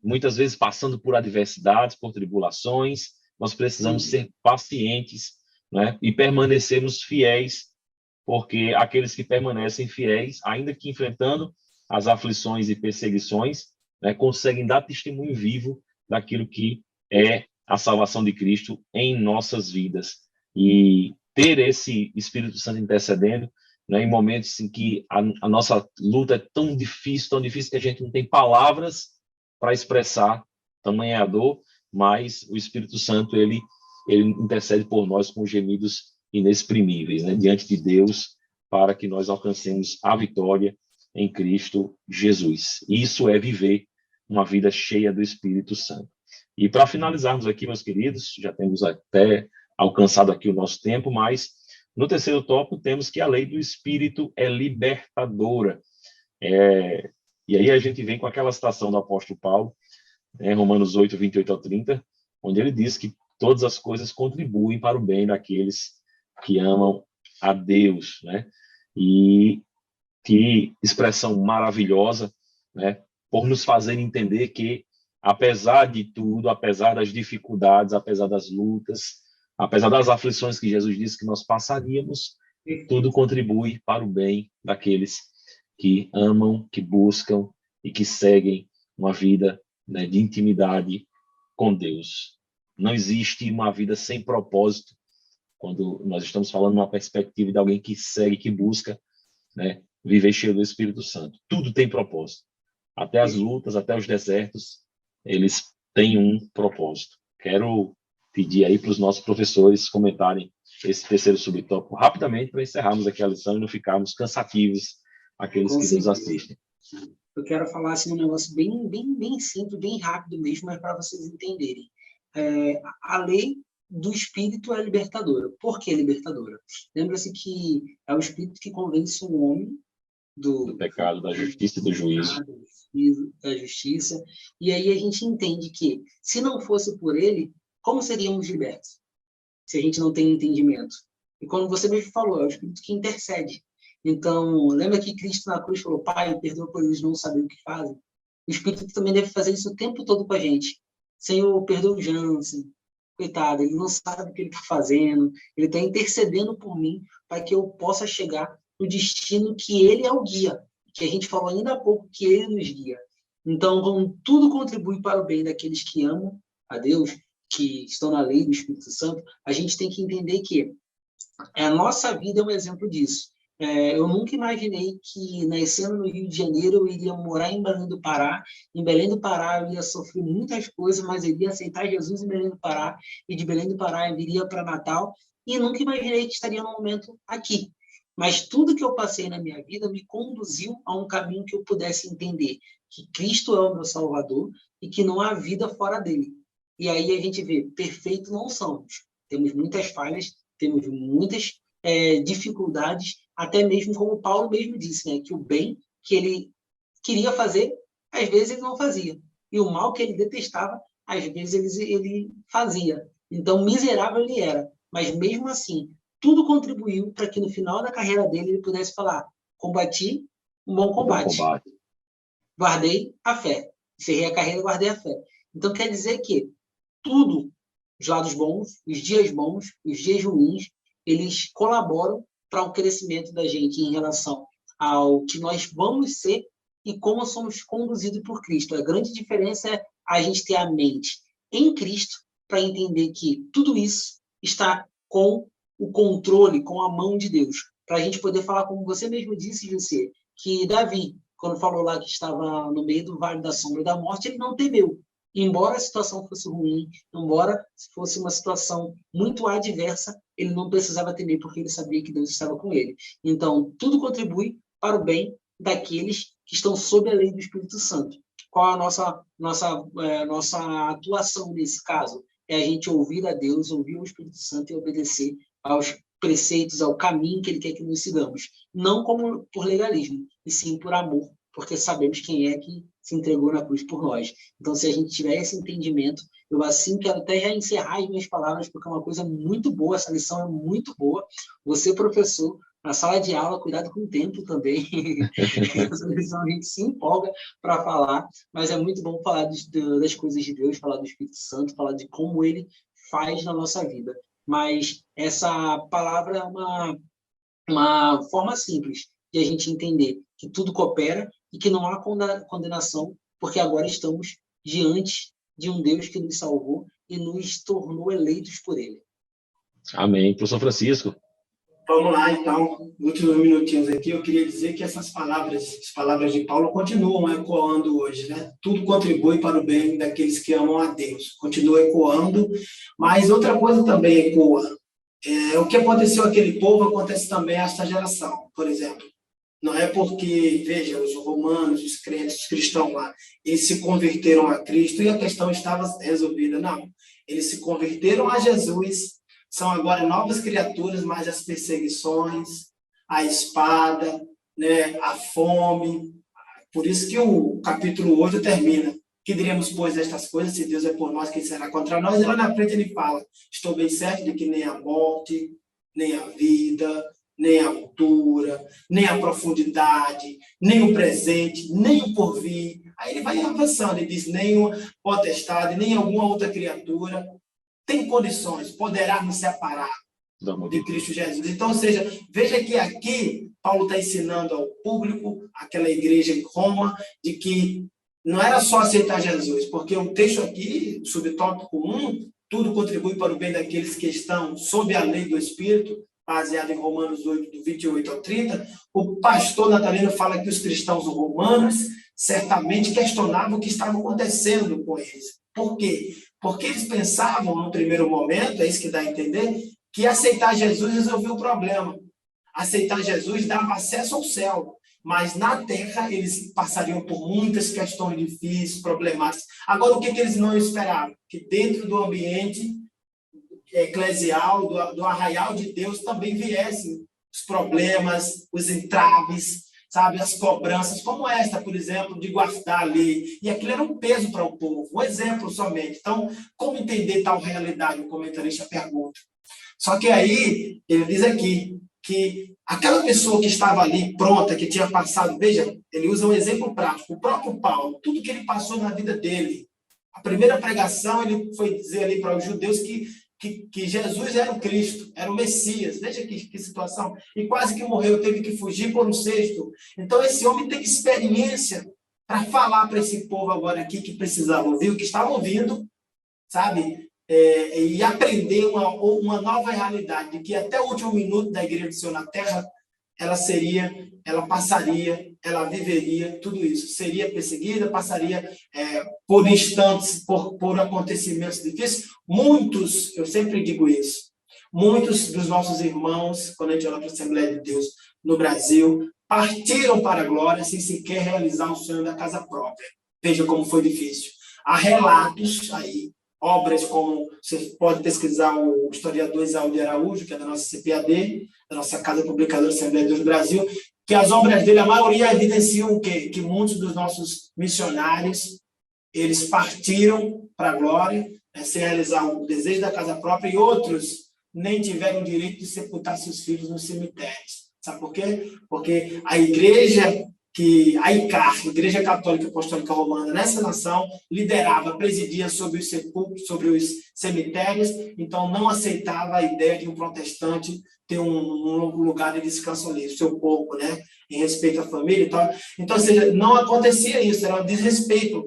muitas vezes passando por adversidades, por tribulações, nós precisamos ser pacientes, né? E permanecermos fiéis, porque aqueles que permanecem fiéis, ainda que enfrentando as aflições e perseguições, né, conseguem dar testemunho vivo daquilo que é a salvação de Cristo em nossas vidas. E ter esse Espírito Santo intercedendo, né, em momentos em que a nossa luta é tão difícil que a gente não tem palavras para expressar tamanha dor, mas o Espírito Santo, ele intercede por nós com gemidos inexprimíveis, né, diante de Deus, para que nós alcancemos a vitória em Cristo Jesus. Isso é viver uma vida cheia do Espírito Santo. E para finalizarmos aqui, meus queridos, já temos até alcançado aqui o nosso tempo, mas no terceiro tópico temos que a lei do Espírito é libertadora. E aí a gente vem com aquela citação do apóstolo Paulo, Romanos 8, 28 ao 30, onde ele diz que todas as coisas contribuem para o bem daqueles que amam a Deus, né? E que expressão maravilhosa, né? Por nos fazer entender que, apesar de tudo, apesar das dificuldades, apesar das lutas, apesar das aflições que Jesus disse que nós passaríamos, tudo contribui para o bem daqueles que amam, que buscam e que seguem uma vida, né, de intimidade com Deus. Não existe uma vida sem propósito quando nós estamos falando numa perspectiva de alguém que segue, que busca, né, viver cheio do Espírito Santo. Tudo tem propósito. Até as lutas, até os desertos, eles têm um propósito. Quero pedir aí para os nossos professores comentarem esse terceiro subtópico rapidamente para encerrarmos aqui a lição e não ficarmos cansativos aqueles que nos assistem. Eu quero falar assim, um negócio bem simples, bem rápido mesmo, mas para vocês entenderem. A lei do Espírito é libertadora. Por que libertadora? Lembra-se que é o Espírito que convence o homem do pecado, da justiça e do juízo. Da justiça. E aí a gente entende que, se não fosse por ele, como seríamos libertos? Se a gente não tem entendimento. E como você mesmo falou, é o Espírito que intercede. Então, lembra que Cristo na cruz falou, Pai, perdoa por eles não saberem o que fazem? O Espírito também deve fazer isso o tempo todo com a gente. Senhor, perdoa o Jansen. Coitado, ele não sabe o que ele está fazendo. Ele está intercedendo por mim para que eu possa chegar no destino que ele é o guia. Que a gente falou ainda há pouco que ele nos guia. Então, como tudo contribui para o bem daqueles que amam a Deus, que estão na lei do Espírito Santo, a gente tem que entender que a nossa vida é um exemplo disso. Eu nunca imaginei que, nascendo no Rio de Janeiro, eu iria morar em Belém do Pará. Em Belém do Pará, eu ia sofrer muitas coisas, mas eu iria aceitar Jesus em Belém do Pará. E de Belém do Pará, eu viria para Natal. E nunca imaginei que estaria no momento aqui. Mas tudo que eu passei na minha vida me conduziu a um caminho que eu pudesse entender que Cristo é o meu Salvador e que não há vida fora dele. E aí a gente vê, perfeito não somos. Temos muitas falhas, temos muitas dificuldades, até mesmo como Paulo mesmo disse, né, que o bem que ele queria fazer, às vezes ele não fazia. E o mal que ele detestava, às vezes ele fazia. Então, miserável ele era. Mas mesmo assim, tudo contribuiu para que no final da carreira dele ele pudesse falar: combati um bom combate. Guardei a fé. Encerrei a carreira, guardei a fé. Então, quer dizer que tudo, os lados bons, os dias ruins, eles colaboram para o crescimento da gente em relação ao que nós vamos ser e como somos conduzidos por Cristo. A grande diferença é a gente ter a mente em Cristo para entender que tudo isso está com o controle, com a mão de Deus. Para a gente poder falar, como você mesmo disse, José, que Davi, quando falou lá que estava no meio do vale da sombra e da morte, ele não temeu. Embora a situação fosse ruim, embora fosse uma situação muito adversa, ele não precisava temer, porque ele sabia que Deus estava com ele. Então, tudo contribui para o bem daqueles que estão sob a lei do Espírito Santo. Qual a nossa atuação nesse caso? É a gente ouvir a Deus, ouvir o Espírito Santo e obedecer aos preceitos, ao caminho que ele quer que nos sigamos. Não como por legalismo, e sim por amor, porque sabemos quem é que se entregou na cruz por nós. Então, se a gente tiver esse entendimento, eu assim quero até já encerrar as minhas palavras, porque é uma coisa muito boa, essa lição é muito boa. Você, professor, na sala de aula, cuidado com o tempo também. Essa lição a gente se empolga para falar, mas é muito bom falar das coisas de Deus, falar do Espírito Santo, falar de como ele faz na nossa vida. Mas essa palavra é uma forma simples de a gente entender que tudo coopera e que não há condenação, porque agora estamos diante de um Deus que nos salvou e nos tornou eleitos por ele. Amém. Professor Francisco. Vamos lá, então, últimos minutinhos aqui, eu queria dizer que essas palavras, as palavras de Paulo continuam ecoando hoje, né? Tudo contribui para o bem daqueles que amam a Deus. Continua ecoando, mas outra coisa também ecoa. O que aconteceu àquele povo acontece também a esta geração, por exemplo. Não é porque, veja, os romanos, os crentes, os cristãos lá, eles se converteram a Cristo e a questão estava resolvida. Não, eles se converteram a Jesus, são agora novas criaturas, mas as perseguições, a espada, né, a fome. Por isso que o capítulo 8 termina. Que diremos, pois, estas coisas? Se Deus é por nós, quem será contra nós? E lá na frente ele fala: estou bem certo de que nem a morte, nem a vida, nem a altura, nem a profundidade, nem o presente, nem o porvir. Aí ele vai avançando e diz: nenhuma potestade, nem alguma outra criatura tem condições, poderá nos separar de Cristo Jesus. Então, ou seja, veja que aqui Paulo está ensinando ao público, aquela igreja em Roma, de que não era só aceitar Jesus, porque o texto aqui, subtópico 1, tudo contribui para o bem daqueles que estão sob a lei do Espírito, baseado em Romanos 8, do 28 ao 30, o pastor Natalino fala que os cristãos romanos certamente questionavam o que estava acontecendo com eles. Por quê? Porque eles pensavam, no primeiro momento, é isso que dá a entender, que aceitar Jesus resolvia o problema. Aceitar Jesus dava acesso ao céu. Mas na terra eles passariam por muitas questões difíceis, problemáticas. Agora, o que eles não esperavam? Que dentro do ambiente eclesial, do arraial de Deus, também viessem os problemas, os entraves, sabe, as cobranças, como esta, por exemplo, de guardar a lei. E aquilo era um peso para o povo, um exemplo somente. Então, como entender tal realidade? O comentarista pergunta. Só que aí, ele diz aqui, que aquela pessoa que estava ali pronta, que tinha passado, veja, ele usa um exemplo prático, o próprio Paulo, tudo que ele passou na vida dele. A primeira pregação, ele foi dizer ali para os judeus que Jesus era o Cristo, era o Messias. Veja que situação. E quase que morreu, teve que fugir por um cesto. Então, esse homem tem experiência para falar para esse povo agora aqui que precisava ouvir, o que estava ouvindo, sabe? e aprender uma nova realidade, de que até o último minuto da Igreja do Senhor na Terra, ela passaria, ela viveria tudo isso. Seria perseguida, passaria por instantes, por acontecimentos difíceis. Muitos, eu sempre digo isso, muitos dos nossos irmãos, quando a gente olha para a Assembleia de Deus no Brasil, partiram para a glória sem sequer realizar o sonho da casa própria. Veja como foi difícil. Há relatos aí, obras como, você pode pesquisar o historiador Isaú de Araújo, que é da nossa CPAD, da nossa Casa Publicadora Assembleia de Deus do Brasil, que as obras dele, a maioria evidenciam o quê? Que muitos dos nossos missionários, eles partiram para a glória, sem realizar o desejo da casa própria, e outros nem tiveram o direito de sepultar seus filhos nos cemitérios. Sabe por quê? Porque a igreja a ICAR, Igreja Católica Apostólica Romana, nessa nação, liderava, presidia sobre os sepulcros, sobre os cemitérios, então não aceitava a ideia de um protestante ter um lugar de descanso ali, seu corpo, né? Em respeito à família e tal. Então, ou seja, não acontecia isso, era um desrespeito.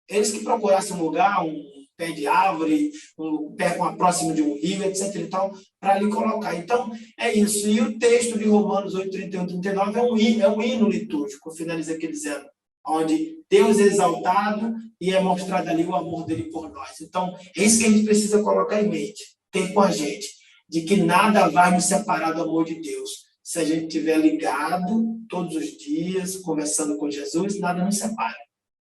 Eles que procurassem um lugar, um pé de árvore, um pé próximo de um rio, etc. e tal, para ali colocar. Então, é isso. E o texto de Romanos 8, 31, 39 é um hino litúrgico, finaliza aquele dizendo, onde Deus é exaltado e é mostrado ali o amor dele por nós. Então, é isso que a gente precisa colocar em mente, ter com a gente, de que nada vai nos separar do amor de Deus. Se a gente estiver ligado todos os dias, conversando com Jesus, nada nos separa.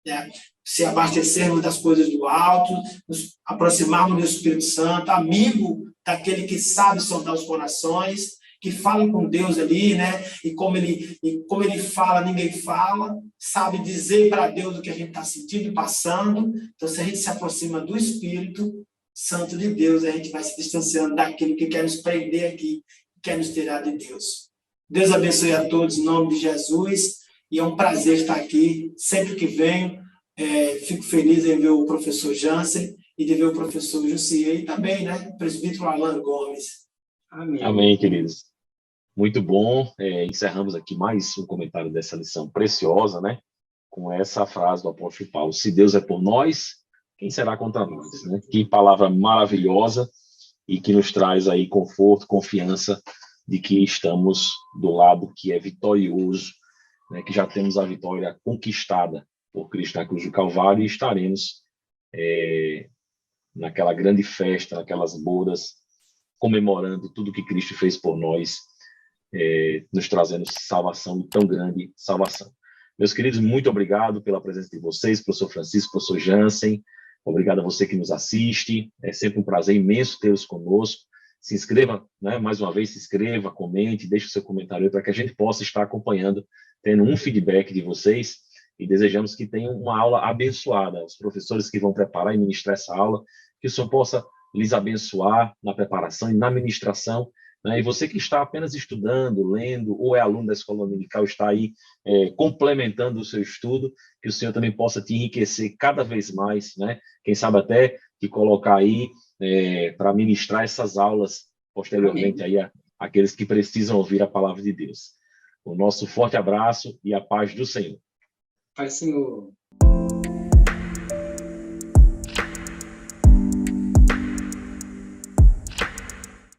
Né? Se abastecermos das coisas do alto, nos aproximarmos do Espírito Santo, amigo daquele que sabe sondar os corações, que fala com Deus ali, né? E como ele fala, ninguém fala, sabe dizer para Deus o que a gente está sentindo e passando. Então, se a gente se aproxima do Espírito Santo de Deus, a gente vai se distanciando daquilo que quer nos prender aqui, que quer nos tirar de Deus. Deus abençoe a todos em nome de Jesus, e é um prazer estar aqui, sempre que venho. Fico feliz em ver o professor Jansen e de ver o professor Jussier e também, né, o presbítero Alan Gomes. Amém. Amém, queridos. Muito bom. Encerramos aqui mais um comentário dessa lição preciosa, né? Com essa frase do apóstolo Paulo: se Deus é por nós, quem será contra nós? Né? Que palavra maravilhosa e que nos traz aí conforto, confiança de que estamos do lado que é vitorioso, né? Que já temos a vitória conquistada por Cristo na cruz do Calvário, e estaremos naquela grande festa, naquelas bodas, comemorando tudo que Cristo fez por nós, nos trazendo salvação, e tão grande salvação. Meus queridos, muito obrigado pela presença de vocês, professor Francisco, professor Jansen, obrigado a você que nos assiste, é sempre um prazer imenso tê-los conosco. Se inscreva, né, mais uma vez, se inscreva, comente, deixe o seu comentário para que a gente possa estar acompanhando, tendo um feedback de vocês, e desejamos que tenham uma aula abençoada. Os professores que vão preparar e ministrar essa aula, que o Senhor possa lhes abençoar na preparação e na ministração, né? E você que está apenas estudando, lendo, ou é aluno da escola dominical, está aí complementando o seu estudo, que o Senhor também possa te enriquecer cada vez mais, né? Quem sabe até te colocar aí para ministrar essas aulas posteriormente aí àqueles que precisam ouvir a palavra de Deus. O nosso forte abraço e a paz do Senhor. Pai, Senhor.